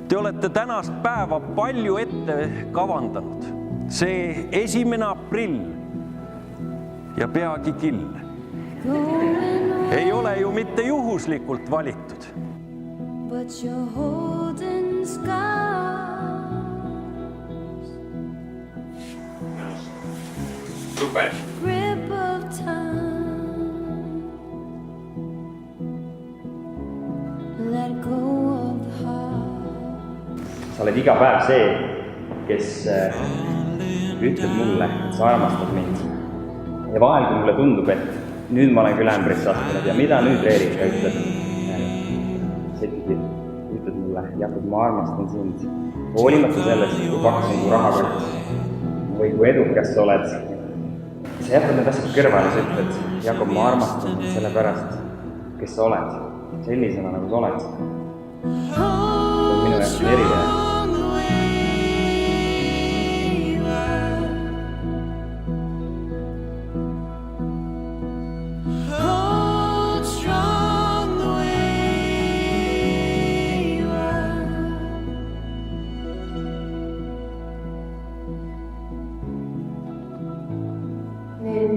Te olete tänast päeva palju ette kavandanud. See 1. aprill ja peagi kill ei ole ju mitte juhuslikult valitud. But you're holding scars. Super. Grip of time. Let go of the heart. Sa oled iga päev see, kes ütleb mulle, et sa armastad mind. Ja vahel, kui mulle tundub, et nüüd ma olen küll ämbrisse astunud ja mida nüüd Reelika ütleb? Sa ütled mulle, Jakob, ma armastan sind. Hoolimata sellest, kui paks on kui rahakott või kui edukas sa oled. Sa jätad need asjad kõrvale, sa ütled, Jakob, ma armastan selle pärast, kes sa oled. Sellisena, nagu sa oled. See on minu jaoks eriline.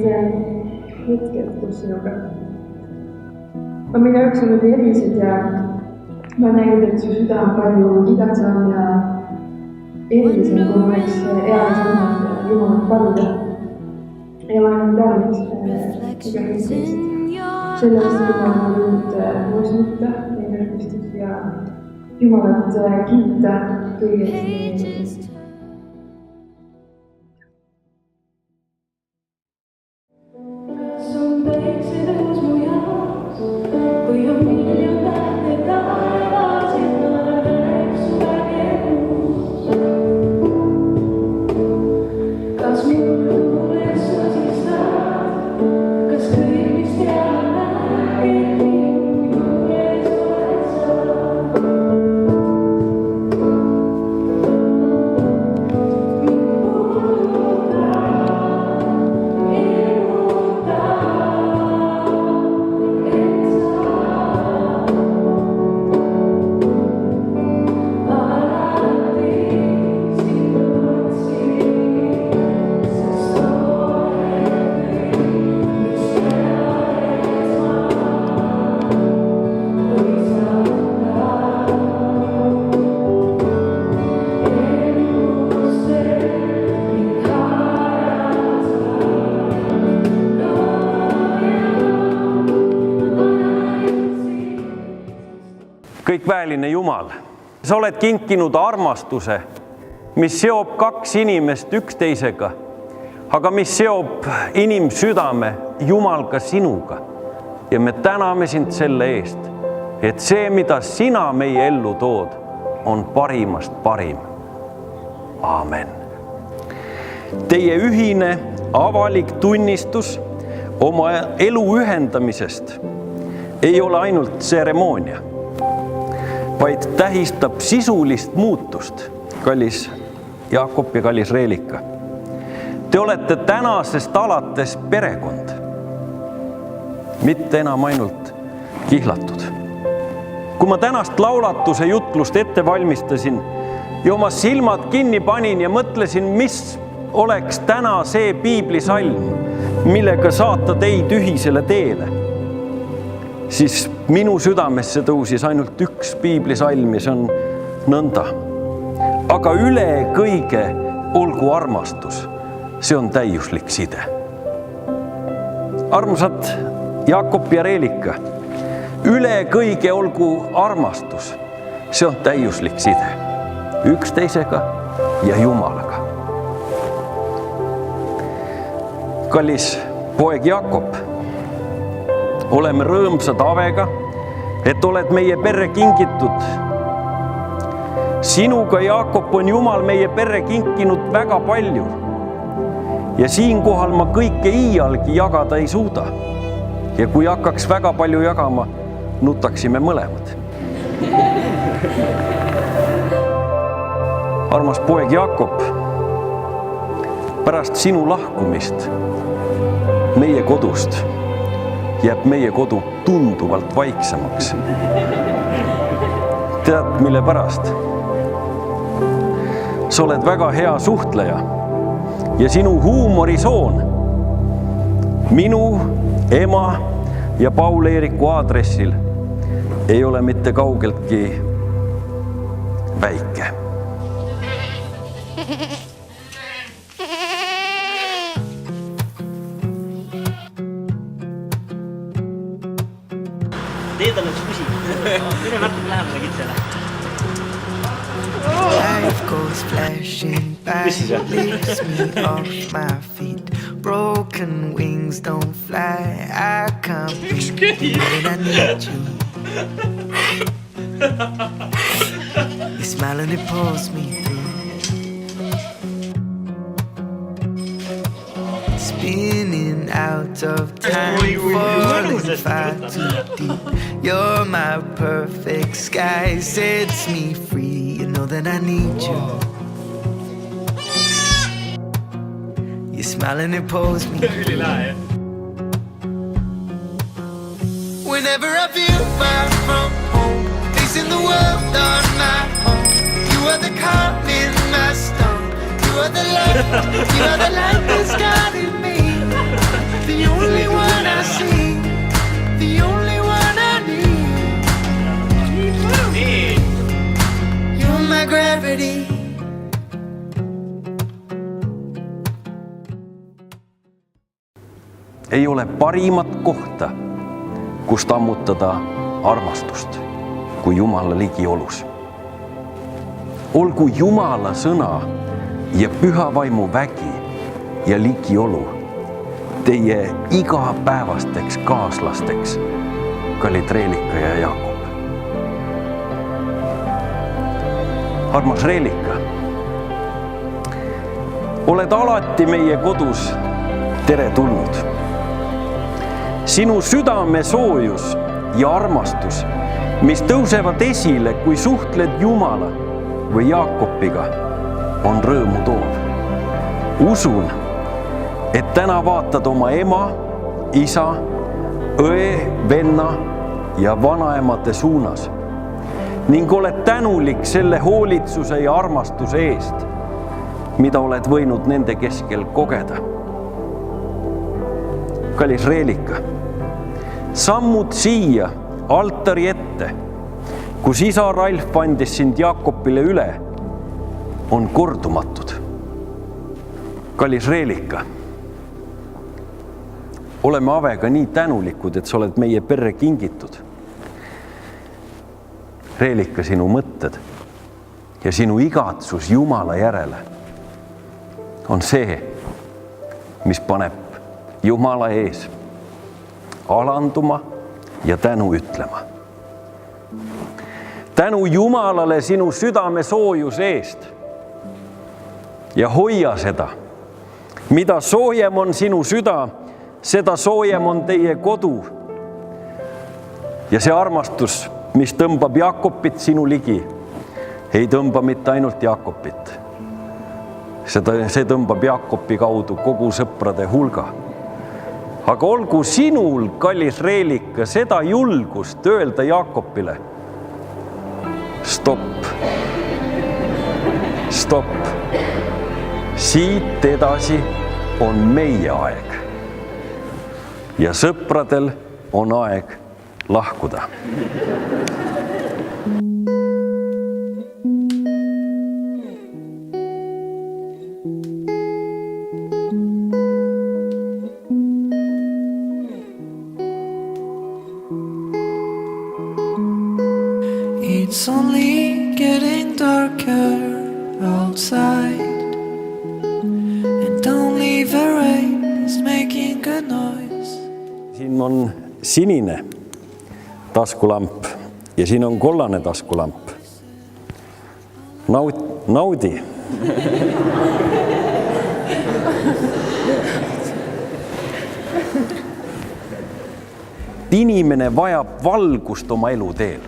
Need hetked koos sinuga on minu jaoks olnud erilised ja ma olen näinud, et su süda on palju igasam ja erilisem, kui ma oleks eales andnud Jumalat paluda. Ja ma olen tänulik iga hetkest. Sellest Jumal on nüüd koos nutta meie rõhkustus ja Jumalat kiita kõigest. Kõikväeline Jumal, sa oled kinkinud armastuse, mis seob kaks inimest üksteisega, aga mis seob inimsüdame Jumal ka sinuga. Ja me täname sind selle eest, et see, mida sina meie ellu tood, on parimast parim. Aamen. Teie ühine avalik tunnistus oma elu ühendamisest ei ole ainult tseremoonia, vaid tähistab sisulist muutust, kallis Jakob ja kallis Reelika. Te olete tänasest alates perekond, mitte enam ainult kihlatud. Kui ma tänast laulatuse jutlust ette valmistasin ja oma silmad kinni panin ja mõtlesin, mis oleks täna see piiblisalm, millega saata teid ühisele teele, siis minu südamesse tõusis ainult üks piiblisalm ja see on nõnda. Aga üle kõige olgu armastus, see on täiuslik side. Armsad Jakob ja Reelika, üle kõige olgu armastus, see on täiuslik side üksteisega ja Jumalaga. Kallis poeg Jakob, oleme rõõmsad Avega, et oled meie perre kingitud. Sinuga, Jakob, on Jumal meie perre kinkinud väga palju. Ja siinkohal ma kõike iialgi jagada ei suuda. Ja kui hakkaks väga palju jagama, nutaksime mõlemad. Armas poeg Jakob, pärast sinu lahkumist meie kodust jääb meie kodu tunduvalt vaiksemaks. Tead, mille pärast? sa oled väga hea suhtleja ja sinu huumorisoon minu ema ja Paul-Eeriku aadressil ei ole mitte kaugeltki väike. Teed on üks kusi. Mine natuke lähemale kitsele. Life goes flashing by, lifts me off my feet. Broken wings don't fly. I can't breathe when I need you. You smile and it pulls me through. Spinning out of time, falling far too deep. You're my perfect sky, sets me free. You know that I need you. You smile and it pulls me through. Whenever I feel far from home, facing the world on my own, you are the calm in my storm. You are the light that's guiding me. The only one I see, the only one I need. You're my gravity. Ei ole parimat kohta, kust ammutada armastust kui Jumala ligiolus. Olgu Jumala sõna ja püha vaimu vägi ja ligiolu teie igapäevasteks kaaslasteks, kallid Reelika ja Jaakob. Armas Reelika, oled alati meie kodus teretulnud. Sinu südame soojus ja armastus, mis tõusevad esile, kui suhtled Jumala või Jaakobiga, on rõõmu toov. Usun, et täna vaatad oma ema, isa, õe, venna ja vanaemade suunas ning oled tänulik selle hoolitsuse ja armastuse eest, mida oled võinud nende keskel kogeda. Kallis Reelika, sammud siia altari ette, kus isa Ralf andis sind Jaakobile üle, on kordumatud. Kallis Reelika, oleme Avega nii tänulikud, et sa oled meie perre kingitud. Reelika, sinu mõtted ja sinu igatsus Jumala järele on see, mis paneb Jumala ees alanduma ja tänu ütlema. Tänu Jumalale sinu südame soojuse eest ja hoia seda. Mida soojem on sinu süda, seda soojem on teie kodu. Ja see armastus, mis tõmbab Jaakobit sinu ligi, ei tõmba mitte ainult Jaakobit. See tõmbab Jaakobi kaudu kogu sõprade hulga. Aga olgu sinul, kallis Reelika, seda julgust öelda Jaakobile. Stopp. Stopp. Siit edasi on meie aeg. Ja sõpradel on aeg lahkuda. It's only getting darker outside, and only the rain is making a noise. Siin on sinine taskulamp ja siin on kollane taskulamp. Naudi. Inimene vajab valgust oma eluteel.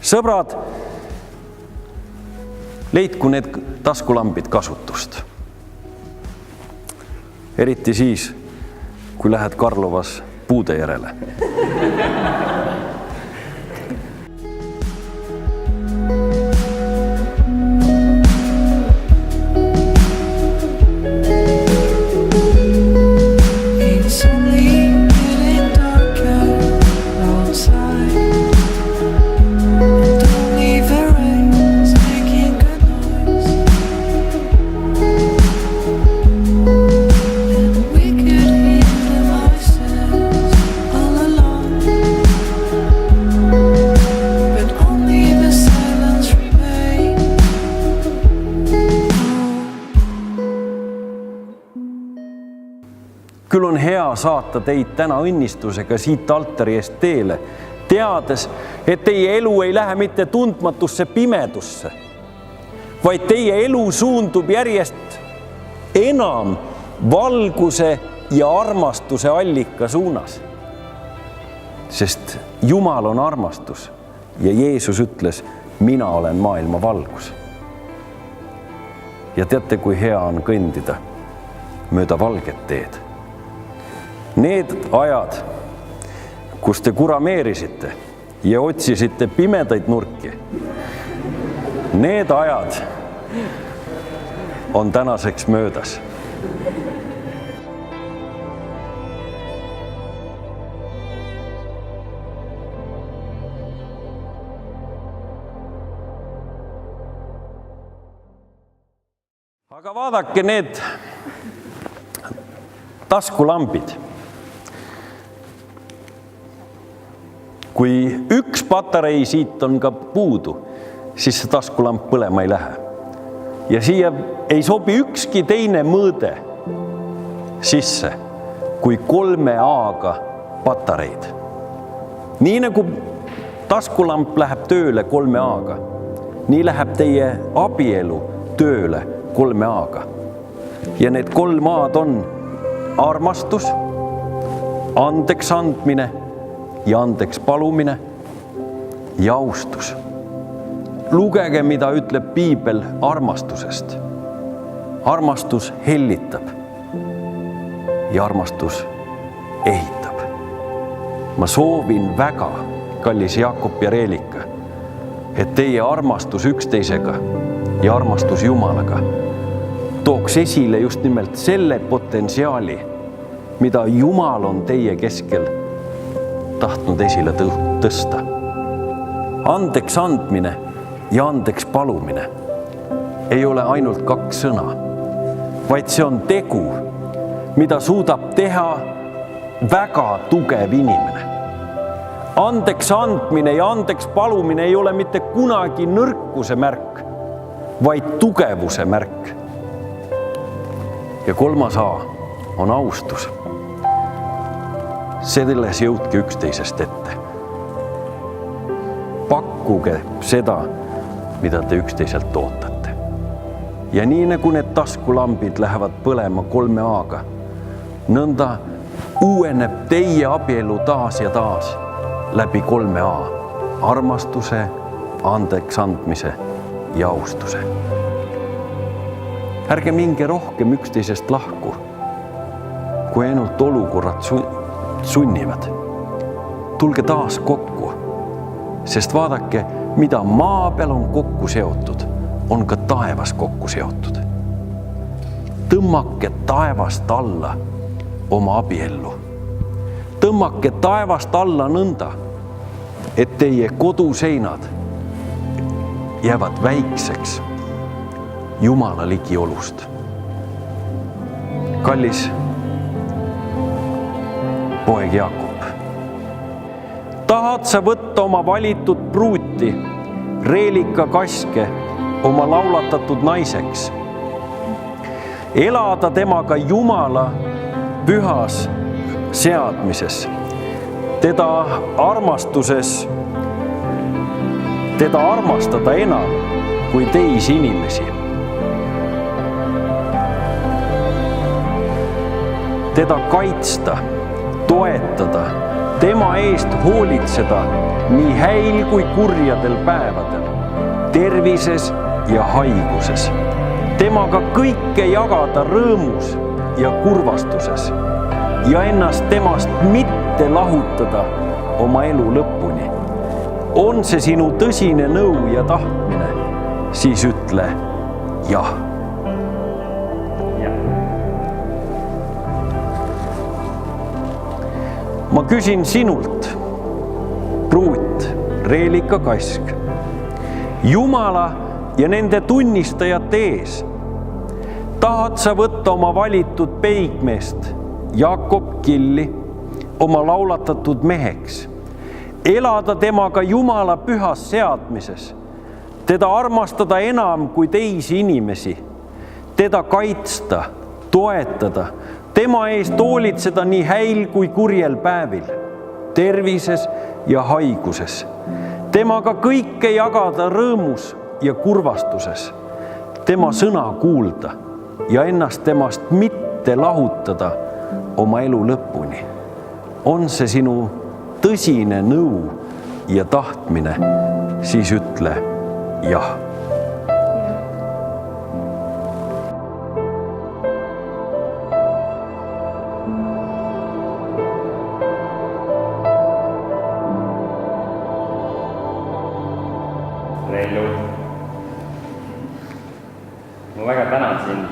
Sõbrad, leidku need taskulambid kasutust. Eriti siis, kui lähed Karlovas puude järele. hea saata teid täna õnnistusega siit altari eest teele, teades, et teie elu ei lähe mitte tundmatusse pimedusse, vaid teie elu suundub järjest enam valguse ja armastuse allika suunas. Sest Jumal on armastus ja Jeesus ütles, mina olen maailma valgus. Ja teate, kui hea on kõndida mööda valget teed. Need ajad, kus te kurameerisite ja otsisite pimedaid nurki, need ajad on tänaseks möödas. Aga vaadake need taskulambid. Kui üks patarei siit on ka puudu, siis see taskulamp põlema ei lähe. Ja siia ei sobi ükski teine mõõde sisse kui 3 A-ga patareid. Nii nagu taskulamp läheb tööle 3 A-ga, nii läheb teie abielu tööle 3 A-ga. Ja need 3 A-d on armastus, andeks andmine ja andeks palumine ja austus. Lugege, mida ütleb Piibel armastusest. Armastus hellitab ja armastus ehitab. Ma soovin väga, kallis Jakob ja Reelika, et teie armastus üksteisega ja armastus Jumalaga tooks esile just nimelt selle potentsiaali, mida Jumal on teie keskel tahtnud esile tõsta. Andeks andmine ja andeks palumine ei ole ainult 2 sõna, vaid see on tegu, mida suudab teha väga tugev inimene. Andeks andmine ja andeks palumine ei ole mitte kunagi nõrkuse märk, vaid tugevuse märk. Ja 3 A on austus. Selles jõudke üksteisest ette. Pakkuge seda, mida te üksteiselt ootate. Ja nii nagu need taskulambid lähevad põlema 3 A-ga, nõnda uueneb teie abielu taas ja taas läbi 3 A. Armastuse, andeks andmise ja austuse. Ärge minge rohkem üksteisest lahku, kui ainult olukorrad sunnivad. Tulge taas kokku, sest vaadake, mida maa peal on kokku seotud, on ka taevas kokku seotud. Tõmmake taevast alla oma abiellu. Tõmmake taevast alla nõnda, et teie koduseinad jäävad väikseks Jumala ligiolust. Kallis poeg Jakob, tahad sa võtta oma valitud pruuti, Reelika Kaske, oma laulatatud naiseks, elada temaga Jumala pühas seadmises, teda armastuses, teda armastada enam kui teisi inimesi. Teda kaitsta, toetada, tema eest hoolitseda nii häil kui kurjadel päevadel, tervises ja haiguses. Temaga kõike jagada rõõmus ja kurvastuses ja ennast temast mitte lahutada oma elu lõpuni. On see sinu tõsine nõu ja tahtmine, siis ütle jah. Ma küsin sinult, pruut, Reelika Kask, Jumala ja nende tunnistajate ees. Tahad sa võtta oma valitud peigmeest, Jakob Killi, oma laulatatud meheks, elada temaga Jumala pühas seadmises, teda armastada enam kui teisi inimesi, teda kaitsta, toetada, tema eest hoolitseda nii häil kui kurjel päevil, tervises ja haiguses. Temaga kõike jagada rõõmus ja kurvastuses, tema sõna kuulda ja ennast temast mitte lahutada oma elu lõpuni. On see sinu tõsine nõu ja tahtmine, siis ütle jah. Rellu, ma väga tänan sind,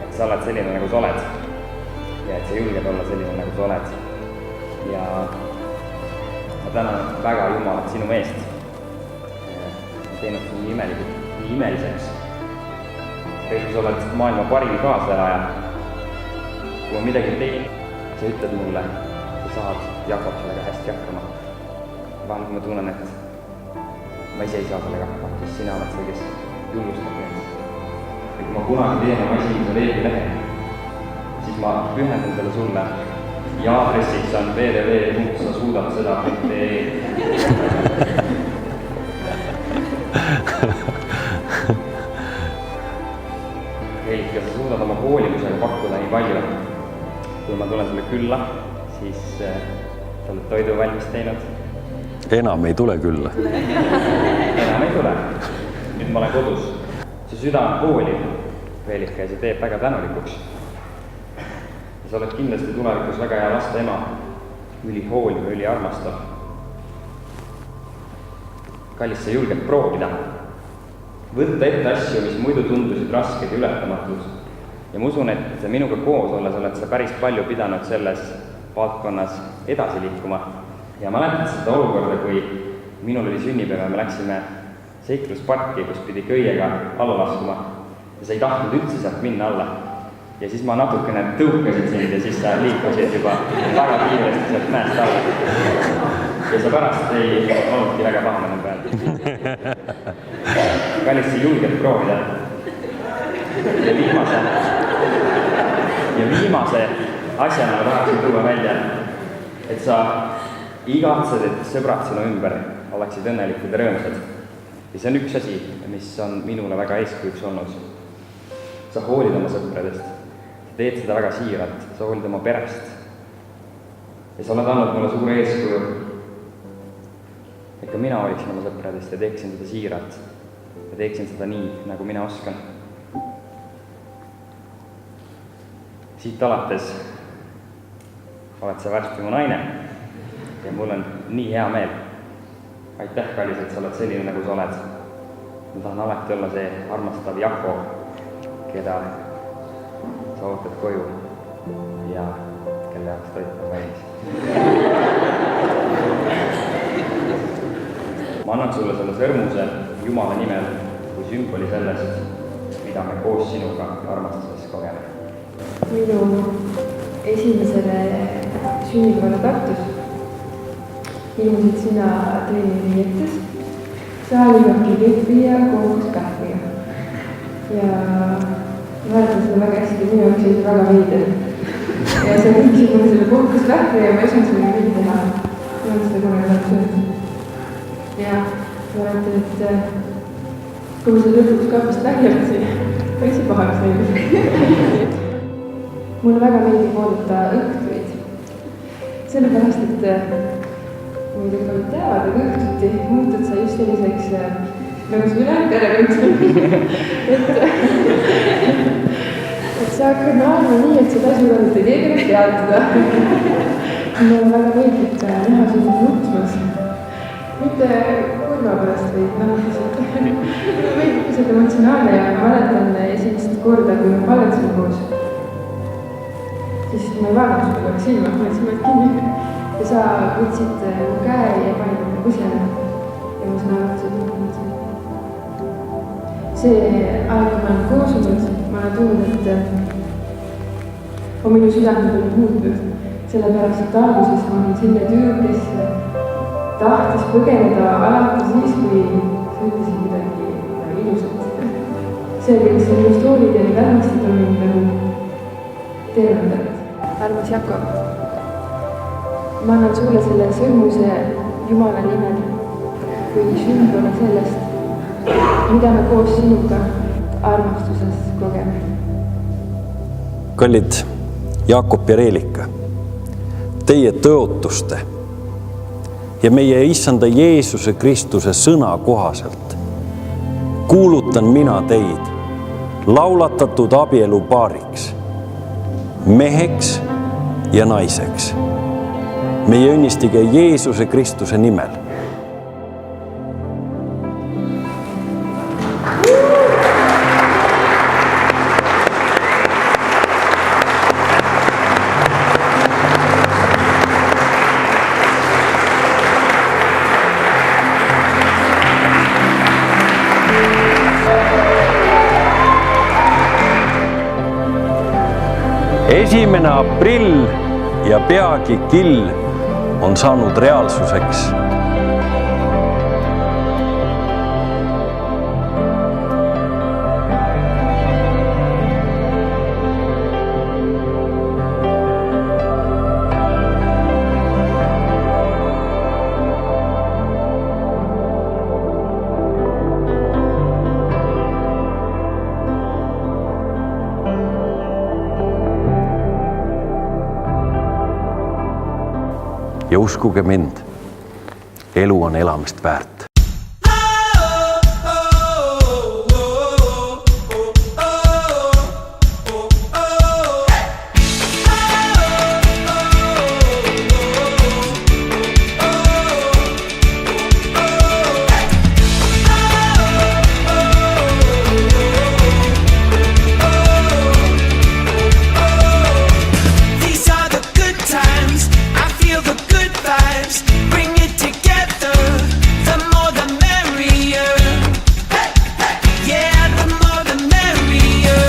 et sa oled selline, nagu sa oled ja et sa julged olla selline, nagu sa oled. Ja ma tänan väga Jumalat sinu eest. Teinud sind nii imeliseks. Rellu, sa oled maailma parim kaaselaja. Kui ma midagi teen, sa ütled mulle, sa saad Jakob sellega hästi hakkama. Vahel kui ma tunnen, et ma ise ei saa sellega hakkama, siis sina oled see, kes julgustab neid. Ja kui ma kunagi teen oma esimese veebilehe, siis ma pühendun selle sulle ja aadressiks on www.sasudadseda.ee. Helika, sa suudad oma hoolimusega pakkuda nii palju. Kui ma tulen sulle külla, siis sa oled toidu valmis teinud. Enam ei tule külla. Enam ei tule. Nüüd ma olen kodus. Su süda on hooliv, Helika, ja see teeb väga tänulikuks. Ja sa oled kindlasti tulevikus väga hea laste ema, ülihooliv, üliarmastav. Kallis, sa julged proovida. Võtta ette asju, mis muidu tundusid rasked ja ületamatud. Ja ma usun, et minuga koos olles oled sa päris palju pidanud selles valdkonnas edasi liikuma. Ja ma mäletan seda olukorda, kui minul oli sünnipäev ja me läksime seiklusparki, kus pidi köiega alla laskuma. Ja sa ei tahtnud üldse sealt minna alla. Ja siis ma natukene tõukasin sind ja siis sa liikusid juba väga kiiresti sealt mäest alla. Ja sa pärast ei olnudki väga pahane peal. Kallis, sa julged proovida. Ja viimase asjana tahaksin tuua välja, et sa igatsed, et sõbrad sinu ümber oleksid õnnelikud ja rõõmsad. Ja see on üks asi, mis on minule väga eeskujuks olnud. Sa hoolid oma sõpradest, sa teed seda väga siiralt, sa hoolid oma perest. Ja sa oled andnud mulle suure eeskuju, et ka mina hoolitsin oma sõpradest ja teeksin seda siiralt ja teeksin seda nii, nagu mina oskan. Siit alates oled sa varsti mu naine. Ja mul on nii hea meel. Aitäh, kallis, et sa oled selline, nagu sa oled. Ma tahan alati olla see armastav Jako, keda sa ootad koju ja kelle jaoks toit on valmis. Ma annan sulle selle sõrmuse Jumala nimel kui sümboli sellest, mida me koos sinuga armastuses kogeme. Minu esimesele sünnipäevale Tartus ilmusid sina treeningriietes, saaliga kilippi ja kookospähviga. Ja mäletan seda väga hästi, minu jaoks oli väga veider. Ja sa võiksid mulle selle kookospähvi ja ma ei osanud selle mitte teha. Ma olen seda kunagi väga söönud. Ja mäletan, et kui ma seda lõpuks kaapist välja võtsin, päris pahaks läinud. Mulle väga meeldib oodata õhtuid. Sellepärast, et muidu kõik teavad, aga õhtuti muutud sa just selliseks, nagu sa ülejäänud perevõnd. Et sa hakkad naerma nii, et seda ei suuda mitte keegi enam teatada. Mulle väga meeldib näha sind nutmas. Mitte kurva pärast, vaid lihtsalt. Mulle meeldib pisut emotsionaalne ja ma mäletan esimest korda, kui me paletasin koos. Siis ma ei vaadanud sulle kogu silma, ma olin silmad kinni. Ja sa võtsid mu käe ja panid mu kusele. Ja ma sõna võtsid mõtlesin. See aeg, kui ma olen koos olnud, ma olen tundnud, et on minu südamel olnud muutnud. Sellepärast, et alguses ma olin selline tüüp, kes tahtis põgeneda alati siis, kui sa ütlesid midagi ilusat. selgeks on just hoolid ja neid armastada mind nagu tervendat. Armas Jakob, ma annan sulle selle sõrmuse Jumala nimel kui sümboli sellest, mida me koos sinuga armastuses kogeme. Kallid Jakob ja Reelika, teie tõotuste ja meie Issanda Jeesuse Kristuse sõna kohaselt kuulutan mina teid laulatatud abielupaariks, meheks ja naiseks. Meie õnnistige Jeesuse Kristuse nimel. Esimene aprill ja peagi kill on saanud reaalsuseks. Ja uskuge mind, elu on elamist väärt. Bring it together, the more the merrier. Yeah, the more the merrier.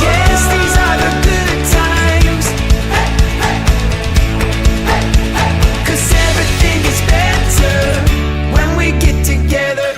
Yes, these are the good times. 'Cause everything is better when we get together.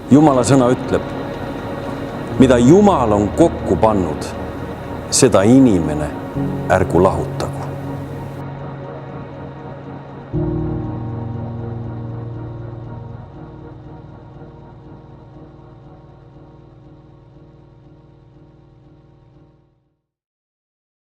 Jumala sõna ütleb, mida Jumal on kokku pannud, seda inimene ärgu lahutagu.